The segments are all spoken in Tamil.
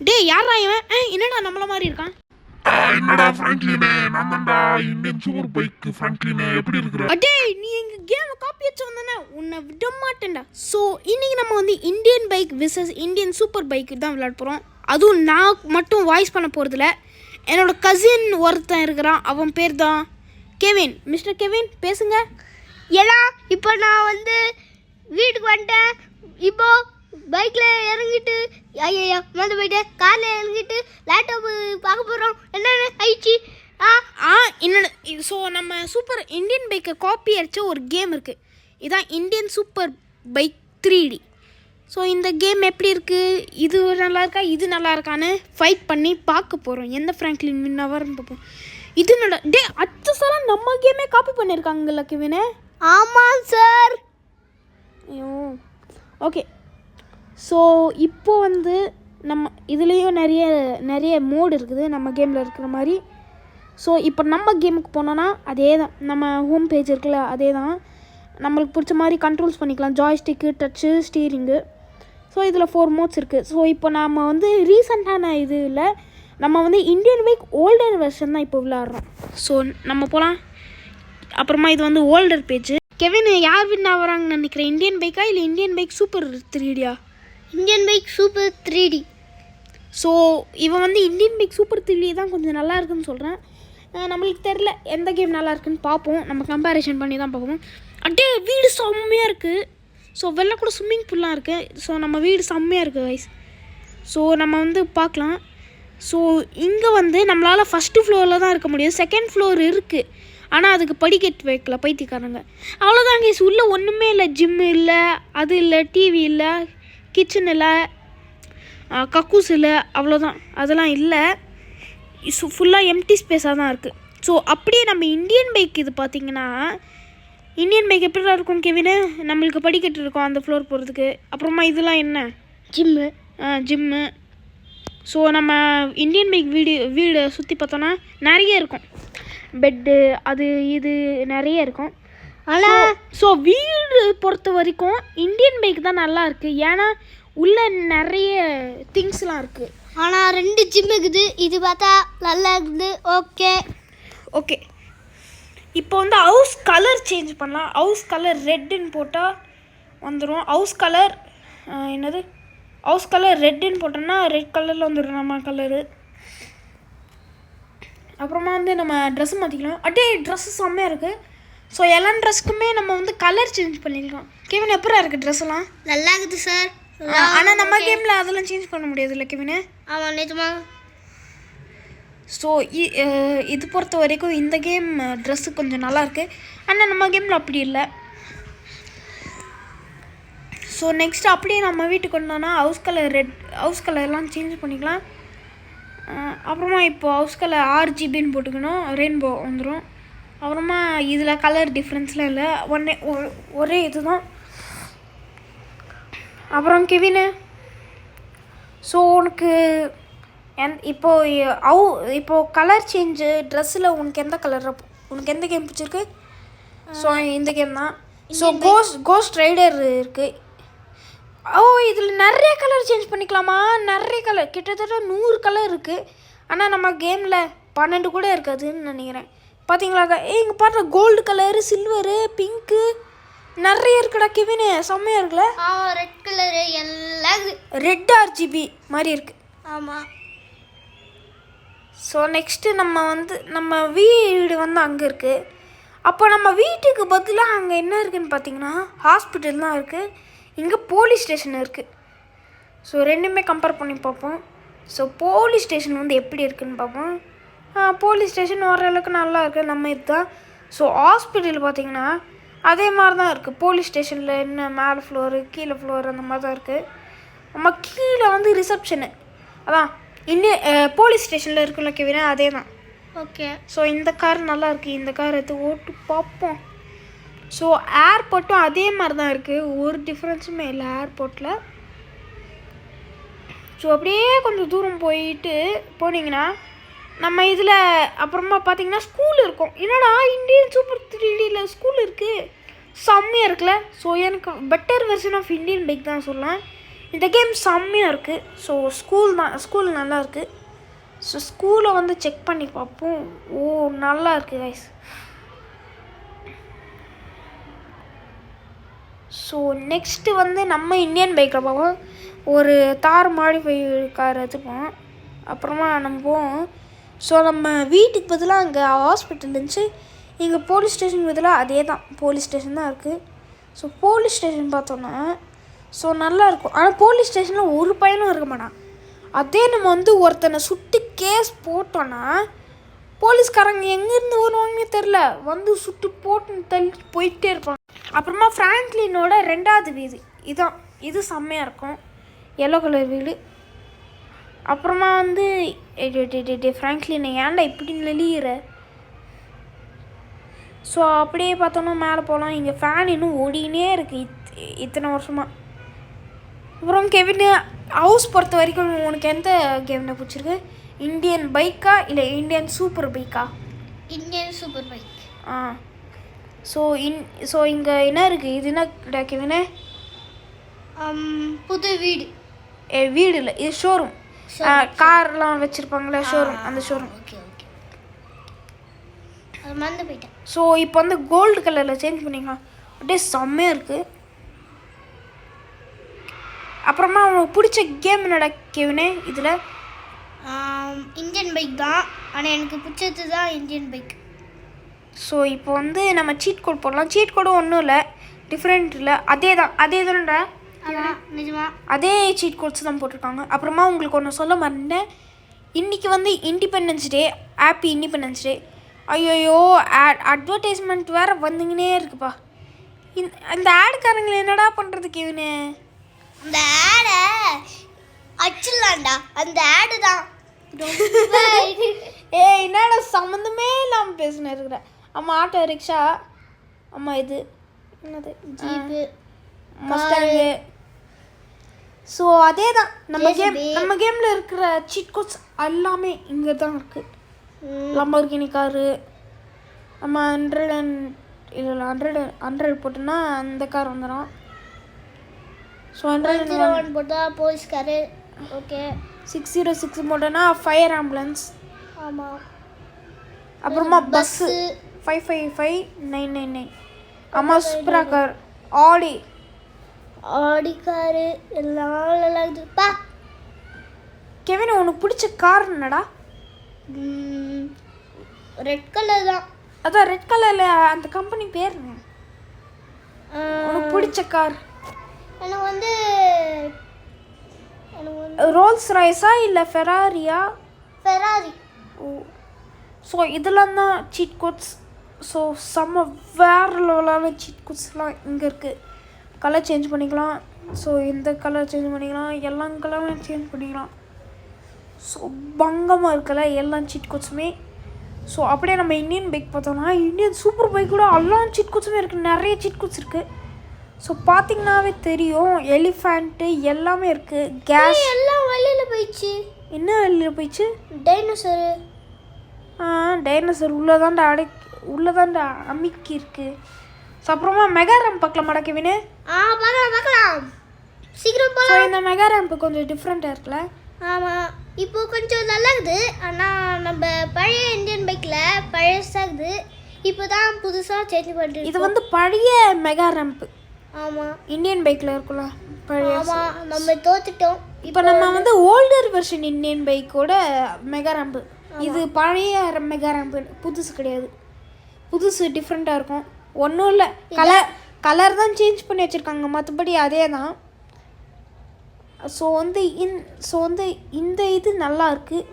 டேய் யாரா இவன்? என்னடா நம்மள மாதிரி இருக்கான்? என்னடா ஃப்ராங்க்லினே, நான் தான்டா இந்தியன் சூப்பர் பைக் ஃப்ராங்க்லினே. எப்படி இருக்கிற? டேய் நீ எங்க கேம் காப்பி அடிச்சு வந்தானே, உன்னை விட மாட்டேன்டா. ஸோ இன்னைக்கு நம்ம வந்து Indian bike versus Indian super bike தான் விளையாட போகிறோம். அதுவும் நான் மட்டும் வாய்ஸ் பண்ண போகிறதில்ல. என்னோட கசின் ஒருத்தன் இருக்கிறான், அவன் பேர் தான் கெவின். மிஸ்டர் கெவின் பேசுங்க. ஏன்னா இப்போ நான் வந்து வீட்டுக்கு வந்துட்டேன். இப்போ பைக்கில் இறங்கிட்டு ஐயா வந்து போயிட்டு காரில் இறங்கிட்டு லேப்டாப்பு பார்க்க போகிறோம். என்னென்ன ஆயிடுச்சு? என்னோட ஸோ நம்ம சூப்பர் இந்தியன் பைக்கை காப்பி அடித்த ஒரு கேம் இருக்குது. இதுதான் Indian super bike 3D. So இந்த கேம் எப்படி இருக்குது, இது நல்லா இருக்கா இது நல்லா இருக்கான்னு ஃபைட் பண்ணி பார்க்க போகிறோம். எந்த ஃப்ராங்க்லின் வின் ஆவார்னு பார்ப்போம். இது டே அச்சு சார் நம்ம கேமே காப்பி பண்ணியிருக்காங்கல்ல கெவினே? ஆமாம் சார். ஐயோ ஓகே. ஸோ இப்போ வந்து நம்ம இதுலேயும் நிறைய மோடு இருக்குது நம்ம கேமில் இருக்கிற மாதிரி. ஸோ இப்போ நம்ம கேமுக்கு போனோன்னா அதே தான், நம்ம ஹோம் பேஜ் இருக்குல்ல அதே தான். நம்மளுக்கு பிடிச்ச மாதிரி கண்ட்ரோல்ஸ் பண்ணிக்கலாம், ஜாய்ஸ்டிக்கு, டச்சு, ஸ்டீரிங்கு. ஸோ இதில் 4 மோட்ஸ் இருக்குது. ஸோ இப்போ நம்ம வந்து ரீசெண்டான இது இல்லை, நம்ம வந்து இந்தியன் பைக் ஓல்டர் வெர்ஷன் தான் இப்போ விளையாடுறோம். ஸோ நம்ம போகலாம். அப்புறமா இது வந்து ஓல்டர் பேஜ். கெவின் யார் வின் ஆகிறாங்கன்னு நினைக்கிறேன், இந்தியன் பைக்கா இல்லை இந்தியன் பைக் சூப்பர் 3Dயா? Indian bike super 3D. So இவன் வந்து இந்தியன் பைக் சூப்பர் 3D தான் கொஞ்சம் நல்லா இருக்குன்னு சொல்கிறேன். நம்மளுக்கு தெரில எந்த கேம் நல்லா இருக்குன்னு பார்ப்போம், நம்ம கம்பேரிஷன் பண்ணி தான் பார்ப்போம். அப்படியே வீடு செம்மையாக இருக்குது. ஸோ வெளில கூட ஸ்விம்மிங் பூல்லாம் இருக்குது. ஸோ நம்ம வீடு செம்மையாக இருக்குது வைஸ். ஸோ நம்ம வந்து பார்க்கலாம். ஸோ இங்கே வந்து நம்மளால் ஃபஸ்ட்டு ஃப்ளோரில் தான் இருக்க முடியும், செகண்ட் ஃப்ளோர் இருக்குது. ஆனால் அதுக்கு படிக்கட்டு வைக்கல பைத்தியக்காரங்க. அவ்வளோதான் கைஸ், உள்ளே ஒன்றுமே இல்லை. ஜிம்மு இல்லை, அது இல்லை, டிவி இல்லை, கிச்சன் இல்லை, கக்கூஸ் இல்லை, அவ்வளோதான். அதெல்லாம் இல்லை. ஃபுல்லாக எம்டி ஸ்பேஸாக தான் இருக்குது. ஸோ அப்படியே நம்ம இந்தியன் பைக் இது பார்த்திங்கன்னா, இந்தியன் பைக் எப்படி தான் இருக்கும் கெவினு? நம்மளுக்கு படிக்கட்டு இருக்கும் அந்த ஃப்ளோர் போகிறதுக்கு. அப்புறமா இதெல்லாம் என்ன? ஜிம்மு. ஸோ நம்ம இந்தியன் பைக் வீடு சுற்றி பார்த்தோன்னா நிறைய இருக்கும், பெட்டு அது இது நிறைய இருக்கும். ஆனால் ஸோ வீடு பொறுத்த வரைக்கும் இந்தியன் பைக் தான் நல்லா இருக்குது, ஏன்னா உள்ள நிறைய திங்ஸ்லாம் இருக்குது. ஆனால் 2 ஜிம் இருக்குது, இது பார்த்தா நல்லா இருக்குது. ஓகே. இப்போ வந்து ஹவுஸ் கலர் சேஞ்ச் பண்ணலாம். ஹவுஸ் கலர் ரெட்டுன்னு போட்டால் வந்துடும். ஹவுஸ் கலர் ரெட்டுன்னு போட்டோம்னா ரெட் கலரில் வந்துடும் நம்ம கலரு. அப்புறமா வந்து நம்ம ட்ரெஸ்ஸு மாற்றிக்கலாம். ட்ரெஸ்ஸு செம்மையாக இருக்குது. ஸோ எல்லா ட்ரெஸ்க்குமே நம்ம வந்து கலர் சேஞ்ச் பண்ணிக்கலாம். கெவின் எப்பரா இருக்குது ட்ரெஸ்ஸெல்லாம்? நல்லா இருக்குது சார். ஆனால் நம்ம கேமில் அதெல்லாம் சேஞ்ச் பண்ண முடியாது இல்லை கெவினு? ஆமாம் நிஜமா. ஸோ இது பொறுத்த வரைக்கும் இந்த கேம் ட்ரெஸ்ஸு கொஞ்சம் நல்லாயிருக்கு, ஆனால் நம்ம கேமில் அப்படி இல்லை. ஸோ நெக்ஸ்ட் அப்படியே நம்ம வீட்டுக்கு வந்தோன்னா ஹவுஸ் கலர்லாம் சேஞ்ச் பண்ணிக்கலாம். அப்புறமா இப்போ ஹவுஸ் கலர் RGBன்னு போட்டுக்கணும், ரெயின்போ வந்துடும். அப்புறமா இதில் கலர் டிஃப்ரென்ஸ்லாம் இல்லை, ஒரே இது தான். அப்புறம் கெவினு, ஸோ உனக்கு இப்போது கலர் சேஞ்சு ட்ரெஸ்ஸில் உனக்கு எந்த கேம் பிடிச்சிருக்கு? ஸோ இந்த கேம் தான். ஸோ கோஸ்ட் ரைடர் இருக்குது. இதில் நிறைய கலர் சேஞ்ச் பண்ணிக்கலாமா? நிறைய கலர், கிட்டத்தட்ட 100 கலர் இருக்குது. ஆனால் நம்ம கேமில் 12 கூட இருக்காதுன்னு நினைக்கிறேன். பார்த்தீங்களா? இங்கே பார்த்தா கோல்டு கலரு, சில்வரு, பிங்க்கு நிறைய இருக்குடா கெவினு, செம்மையாக இருக்குல்ல? ரெட் கலரு எல்லாம் ரெட் RGB மாதிரி இருக்குது. ஆமாம். ஸோ நெக்ஸ்ட்டு நம்ம வீடு வந்து அங்கே இருக்குது. அப்போ நம்ம வீட்டுக்கு பதிலாக அங்கே என்ன இருக்குதுன்னு பார்த்தீங்கன்னா ஹாஸ்பிட்டல் தான் இருக்குது. இங்கே போலீஸ் ஸ்டேஷன் இருக்குது. ஸோ ரெண்டுமே கம்பேர் பண்ணி பார்ப்போம். ஸோ போலீஸ் ஸ்டேஷன் வந்து எப்படி இருக்குதுன்னு பார்ப்போம். போலீஸ் ஸ்டேஷன் ஓரளவுக்கு நல்லா இருக்குது நம்ம இதுதான். ஸோ ஹாஸ்பிட்டல் பார்த்திங்கன்னா அதே மாதிரி தான் இருக்குது. போலீஸ் ஸ்டேஷனில் என்ன மேலே ஃப்ளோரு கீழே ஃப்ளோர் அந்த மாதிரி தான் இருக்குது. நம்ம கீழே வந்து ரிசப்ஷனு, அதான் போலீஸ் ஸ்டேஷனில் இருக்குல்ல கெவினா, அதே தான். ஓகே. ஸோ இந்த கார் நல்லா இருக்குது, இந்த கார் எடுத்து ஓட்டு பார்ப்போம். ஸோ ஏர்போர்ட்டும் அதே மாதிரி தான் இருக்குது, ஒரு டிஃப்ரென்ஸுமே இல்லை ஏர்போர்ட்டில். ஸோ அப்படியே கொஞ்சம் தூரம் போனீங்கன்னா நம்ம இதில் அப்புறமா பார்த்தீங்கன்னா ஸ்கூல் இருக்கும். என்னடா இந்தியன் சூப்பர் 3Dயில் ஸ்கூல் இருக்குது, செம்மையாக இருக்குல்ல? ஸோ எனக்கு better version of Indian bike தான் சொல்லலாம். இந்த கேம் செம்மையாக இருக்குது. ஸோ ஸ்கூல் நல்லா இருக்குது. ஸோ ஸ்கூலை வந்து செக் பண்ணி பார்ப்போம். ஓ நல்லா இருக்குது கைஸ். ஸோ நெக்ஸ்ட்டு வந்து நம்ம இந்தியன் பைக்கில் பார்ப்போம். ஒரு தார் மாடிஃபை கார் எடுத்துப்போம். அப்புறமா நம்ம போவோம். ஸோ நம்ம வீட்டுக்கு பதிலாக அங்கே ஹாஸ்பிட்டல் இருந்துச்சு, இங்கே போலீஸ் ஸ்டேஷன் பதிலாக அதே தான் போலீஸ் ஸ்டேஷன் தான் இருக்குது. ஸோ போலீஸ் ஸ்டேஷன் பார்த்தோன்னா ஸோ நல்லாயிருக்கும். ஆனால் போலீஸ் ஸ்டேஷனில் ஒரு பையனும் இருக்க மாட்டான். அதே நம்ம வந்து ஒருத்தனை சுட்டு கேஸ் போட்டோன்னா போலீஸ்காரங்க எங்கேருந்து வருவாங்கன்னே தெரில, வந்து சுட்டு போட்டு தள்ளிட்டு போயிட்டே இருப்பாங்க. அப்புறமா ஃப்ராங்க்லினோட 2வது வீடு இதான், இது செம்மையாக இருக்கும், எல்லோ கலர் வீடு. அப்புறமா வந்து ஃப்ராங்க்லின் ஏன்டா இப்படி நெளிகிற. ஸோ அப்படியே பார்த்தோன்னா மேலே போகலாம். இங்கே ஃபேன் இன்னும் ஓடினே இருக்குது இத்தனை வருஷமாக. அப்புறம் கெவின், ஹவுஸ் பொறுத்த வரைக்கும் உனக்கு எந்த கேமில் பிடிச்சிருக்கு? இந்தியன் பைக்கா இல்லை இந்தியன் சூப்பர் பைக்கா? Indian super bike. ஸோ இங்கே என்ன இருக்குது? இது என்ன கெவினே? புது வீடு. வீடு இல்லை, இது ஷோரூம். கார்லாம் வச்சுருப்பாங்களே ஷோரூம், அந்த ஷோரூம். ஓகே ஓகே, அது மறந்து போயிட்டேன். ஸோ இப்போ வந்து கோல்டு கலரில் சேஞ்ச் பண்ணிக்கலாம். அப்படியே செம்மையாக இருக்குது. அப்புறமா உனக்கு பிடிச்ச கேம் என்னடா கெவினே இதில்? இந்தியன் பைக் தான், ஆனால் எனக்கு பிடிச்சது தான் இந்தியன் பைக். ஸோ இப்போ வந்து நம்ம சீட் கோட் போடலாம். சீட் கோடும் ஒன்றும் இல்லை, டிஃப்ரெண்ட் இல்லை, அதே தான்டா. நிஜமா அதே சீட் கோட்ஸ் தான் போட்டிருக்காங்க. அப்புறமா உங்களுக்கு ஒன்று சொல்ல மறந்தேன், இன்றைக்கி வந்து independence day, happy independence day. ஐயோயோ அட்வர்டைஸ்மெண்ட் வேறு வந்துங்கன்னே இருக்குப்பா. இந்த ஆடுக்காரங்களை என்னடா பண்ணுறது கெவினு? அந்த ஆடை அச்சிடலாம்டா, அந்த ஆடு தான். என்னடா சம்மந்தமே இல்லாமல் பேசினு இருக்கிற. அம்மா ஆட்டோ ரிக்ஷா, அம்மா இது என்னது ஜீப்பு, மஸ்டாங்கு. ஸோ அதே தான் நம்ம கேமில் இருக்கிற சீட் கோட்ஸ் எல்லாமே இங்கே தான் இருக்குது. லம்பர்கினி காரு, நம்ம 100 போட்டோன்னா அந்த கார் வந்துடும். ஸோ 101 போட்டால் போலீஸ்காரு. ஓகே, 606 போட்டோன்னா ஃபயர் ஆம்புலன்ஸ். ஆமாம். அப்புறமா பஸ்ஸு 555999. அம்மா சூப்பரா கார், ஆடி காரு எல்லாம் நல்லா இருக்குதுப்பா. கெவின் உனக்கு பிடிச்ச கார் என்னடா? ரெட் கலர் தான். அதான் ரெட் கலரில் அந்த கம்பெனி பேர் என்ன? உனக்கு பிடிச்ச கார்? எனக்கு வந்து ரோல்ஸ் ராய்ஸா இல்லை ஃபெராரியா? ஃபெராரி. ஓ, ஸோ இதெல்லாம் தான் சீட் கோட்ஸ். ஸோ செம்ம வேறு லெவலான சீட் கோட்ஸ்லாம் இங்கே இருக்குது. கலர் சேஞ்ச் பண்ணிக்கலாம். ஸோ இந்த கலர் சேஞ்ச் பண்ணிக்கலாம், எல்லா கலரும் சேஞ்ச் பண்ணிக்கலாம். ஸோ பங்கமாக இருக்கல எல்லா சீட் கோட்ஸுமே. ஸோ அப்படியே நம்ம இந்தியன் பைக் பார்த்தோம்னா இந்தியன் சூப்பர் பைக் கூட எல்லா சீட் கோட்ஸுமே இருக்குது, நிறைய சீட் கோட்ஸ் இருக்குது. ஸோ பார்த்தீங்கன்னாவே தெரியும், எலிஃபேண்ட்டு எல்லாமே இருக்குது. கேஸ் எல்லாம் வெளியில் போயிடுச்சு. என்ன வெளியில் போயிடுச்சு? டைனோசரு. டைனோசர் உள்ளதாண்டா அமிக்கி இருக்குது. ஸோ அப்புறமா மெகா ரேம்ப் பார்க்கலாமாடா கெவினு? பார்க்கலாம் சீக்கிரம் ஸோ போகலாம். இந்த மெகா ரேம்ப்பு கொஞ்சம் டிஃப்ரெண்ட்டாக இருக்குல்ல? ஆமாம், இப்போ கொஞ்சம் நல்லா இருக்குது. ஆனால் நம்ம பழைய இந்தியன் பைக்கில் பழசாகுது, இப்போ தான் புதுசாக சேஞ்ச் பண்ணிட்டு. இது வந்து பழைய மெகா ரேம்ப்பு. ஆமாம், இந்தியன் பைக்கில் இருக்குல்ல பழைய. ஆமாம், நம்ம தோத்துட்டோம். இப்போ நம்ம வந்து ஓல்டர் வெர்ஷன் இந்தியன் பைக்கோட மெகா ரேம்ப்பு. இது பழைய மெகா ரேம்ப்பு, புதுசு கிடையாது. புதுசு டிஃப்ரெண்ட்டாக இருக்கும். ஒன்றும் இல்லை, கலர் தான் சேஞ்ச் பண்ணி வச்சுருக்காங்க, மற்றபடி அதே தான். ஸோ வந்து இந்த இது நல்லா இருக்குது.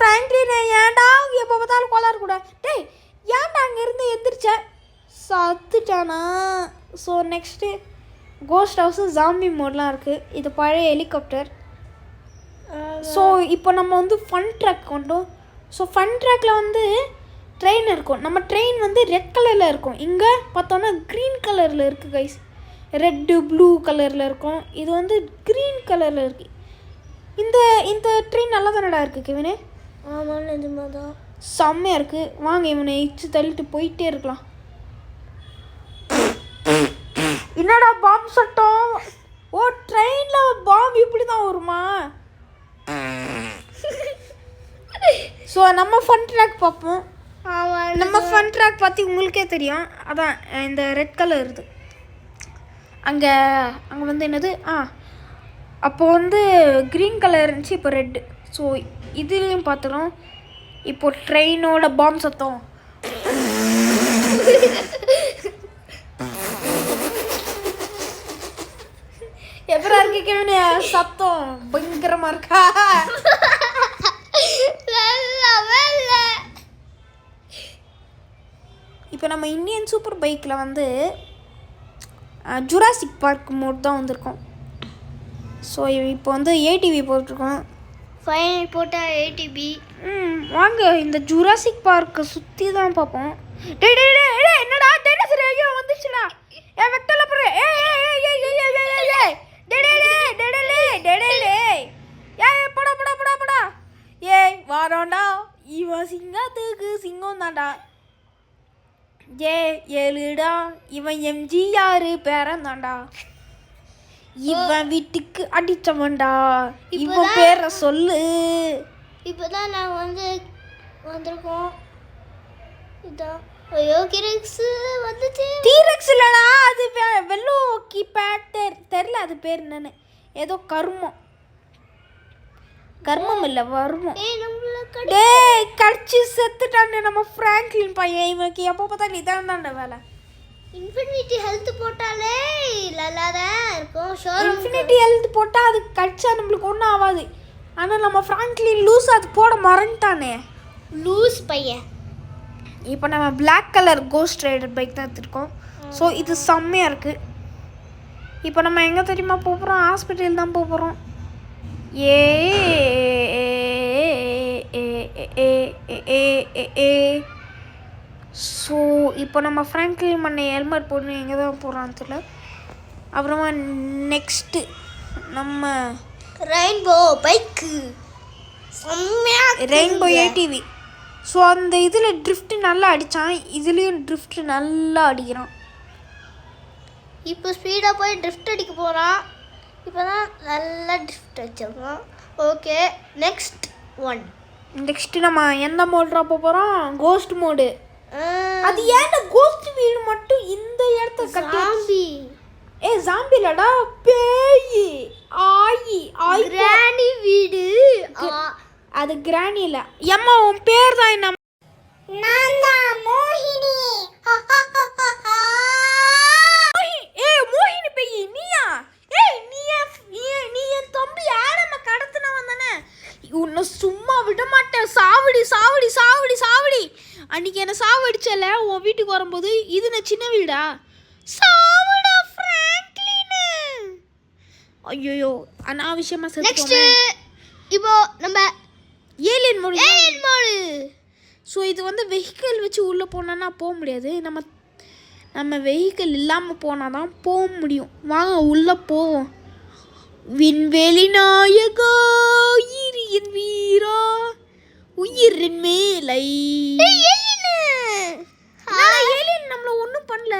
ஃப்ராங்க்லின் ஏன்டா எப்போ பார்த்தாலும் கோளாறு கூட. டேய் ஏன்டா அங்கேருந்து எந்திரிச்ச? சத்துட்டானா? So next ghost house zombie மோட்லாம் இருக்குது. இது பழைய ஹெலிகாப்டர். ஸோ இப்போ நம்ம வந்து ஃபன் ட்ராக் கொண்டோம். ஸோ ஃபன் ட்ராக்கில் வந்து ட்ரெயின் இருக்கும். நம்ம ட்ரெயின் வந்து ரெட் கலரில் இருக்கும், இங்கே பார்த்தோன்னா க்ரீன் கலரில் இருக்குது கைஸ். ரெட்டு ப்ளூ கலரில் இருக்கும், இது வந்து க்ரீன் கலரில் இருக்குது. இந்த ட்ரெயின் நல்லா தானடா இருக்குது கெவினே? ஆமாம், நிஜமாக தான் செம்மையாக இருக்குது. வாங்க இவனை இச்சு தள்ளிட்டு போயிட்டே இருக்கலாம். என்னடா பாம்பு சட்டம்? ஓ ட்ரெயினில் பாம்பு இப்படி தான் வருமா? ஸோ நம்ம ஃபன் ட்ராக் பார்ப்போம். நம்ம ஃபன் ட்ராக் பார்த்து உங்களுக்கே தெரியும். அதான் இந்த ரெட் கலர் இது அங்கே வந்து என்னது அப்போ வந்து க்ரீன் கலர் இருந்துச்சு, இப்போ ரெட்டு. ஸோ இதுலேயும் பார்த்துறோம். இப்போ ட்ரெயினோட பாம்பு சத்தம். எப்பரா இருக்கு சத்தம் பயங்கரமாக இருக்கா? இப்போ நம்ம இந்தியன் சூப்பர் பைக்கில் வந்து ஜுராசிக் பார்க் மோட் தான் வந்திருக்கோம். ஸோ இப்போ வந்து ஏடிவி போட்டிருக்கோம். ஃபைனல் போட்டால் ஏடிபி. வாங்க இந்த ஜுராசிக் பார்க்கை சுற்றி தான் பார்ப்போம். டே டே டே டே என்னடா டைனோசர் ஐயோ வந்துச்சுடா. வெட்டல போற போடா போடா போடா போடா. வாரோண்டா இவன் சிங்கத்துக்கு சிங்கம் தான்டா. ஏழுடா இவன் எம்ஜிஆர் பேரன் தான்டா. இவன் வீட்டுக்கு அடிச்சவன்டா. இவன் பேரை சொல்லு. இப்போதான் நாங்கள் வந்து வந்திருக்கோம். இதான் ஐயோ கிரெக்ஸ் வந்துச்சு. டீரெக்ஸ் இல்லடா, அது வெள்ளோ கீபேட் தெரில அது பேர் என்னன்னு. ஏதோ கர்மம் இல்லை வருமம். டேய் கடிச்சு செத்துட்டான்டா நம்ம ஃப்ராங்க்லின் பையன். இவனுக்கு எப்போ பார்த்தாலும் இதான் தான்டா வேலை. இன்ஃபினிட்டி ஹெல்த் போட்டாலே நல்லா தான் இருக்கும். இன்ஃபினிட்டி ஹெல்த் போட்டால் அது கடிச்சா நம்மளுக்கு ஒன்றும் ஆகாது. ஆனால் நம்ம ஃப்ராங்க்லின் லூஸ் அது போட மறந்துட்டானே லூஸ் பையன். இப்போ நம்ம black colour ghost rider bike தான் எடுத்துருக்கோம். ஸோ இது செம்மையாக இருக்குது. இப்போ நம்ம எங்கே தெரியுமா போகிறோம்? ஹாஸ்பிட்டல் தான் போகிறோம். ஸோ இப்போ நம்ம ஃப்ராங்க்லின் பண்ண ஹெல்மெட் போட்டு எங்கே தான் போகிறான்னு தெரியல. அப்புறமா நெக்ஸ்ட்டு நம்ம rainbow bike rainbow ATV. So அந்த இதில் ட்ரிஃப்ட் நல்லா அடித்தான், இதுலேயும் ட்ரிஃப்ட் நல்லா அடிக்கிறான். இப்போ ஸ்பீடாக போய் ட்ரிஃப்ட் அடிக்க போகிறான். இப்போ தான் நல்லா ட்ரிஃப்ட் அடிச்சிருக்கோம். ஓகே நெக்ஸ்ட்டு நம்ம எந்த மோட்ரா போகிறோம்? Ghost mode. அது ஏன்டா கோஸ்ட் வீடு மட்டும் இந்த இடத்த ஜாம்பி? ஜாம்பிலடா பேய் ஆயி கிராணி வீடு. அது கிராணி இல்ல. எம்மா உன் பேர் தான் என்ன? நான் தான் மோகினி. மோகினி பேய் நீயா? நீ என் தம்பி ஆடம கடத்துனவன் தானே? உன்னை சும்மா விட மாட்டேன். சாவடி சாவடி சாவடி சாவடி. அன்னைக்கு என்ன சாவடிச்சல உன் வீட்டுக்கு வரும்போது. இது நான் சின்ன வீடா? சாவடா ஃப்ராங்க்லின். ஐயோ அனாவசியமா நெக்ஸ்ட் இப்போ நம்ம ஏலியன் மோடு. ஸோ இது வந்து வெஹிக்கிள் வச்சு உள்ளே போனோன்னா போக முடியாது. நம்ம வெஹிக்கிள் இல்லாமல் போனால் தான் போக முடியும். வாங்க உள்ளே போவோம். விண்வெளி நாயகா இரியின் வீரா உயிரின் மேலை. ஏலியன் நம்மள ஒன்றும் பண்ணல.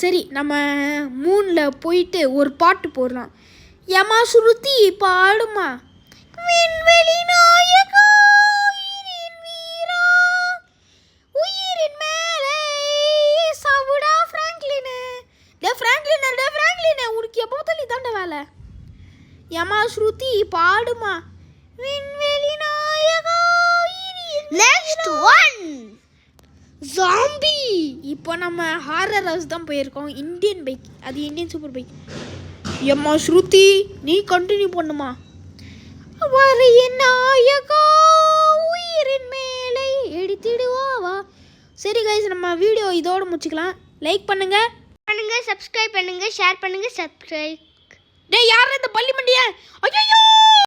சரி நம்ம மூணில் போயிட்டு ஒரு பாட்டு போடலாம். யமா சுருத்தி பாடுமா. விண்வெளி நாயகா உயிரின் வீரா உயிரின் மேலே சாவுடா ஃப்ராங்க்லின். ஃப்ராங்க்லின் உனக்கு எப்போ தள்ளி தாண்ட வேலை. யமா ஸ்ருதி பாடுமா. விண்வெளி நாயகா நெக்ஸ்ட் ஜாம்பி. இப்போ நம்ம ஹாரர் ஹவுஸ் தான் போயிருக்கோம். இந்தியன் பைக், அது இந்தியன் சூப்பர் பைக். யம்மா ஸ்ருதி நீ கண்டினியூ பண்ணுமா. வரைய நாயகா உயிரின் மேலே எடுத்திடுவா. சரி கைஸ் நம்ம வீடியோ இதோட முடிச்சுக்கலாம். லைக் பண்ணுங்க, சப்ஸ்கிரைப் பண்ணுங்க, ஷேர் பண்ணுங்க, சப்ஸ்கிரைப். டேய் யார் இந்த பள்ளி மண்டியா? ஐயோ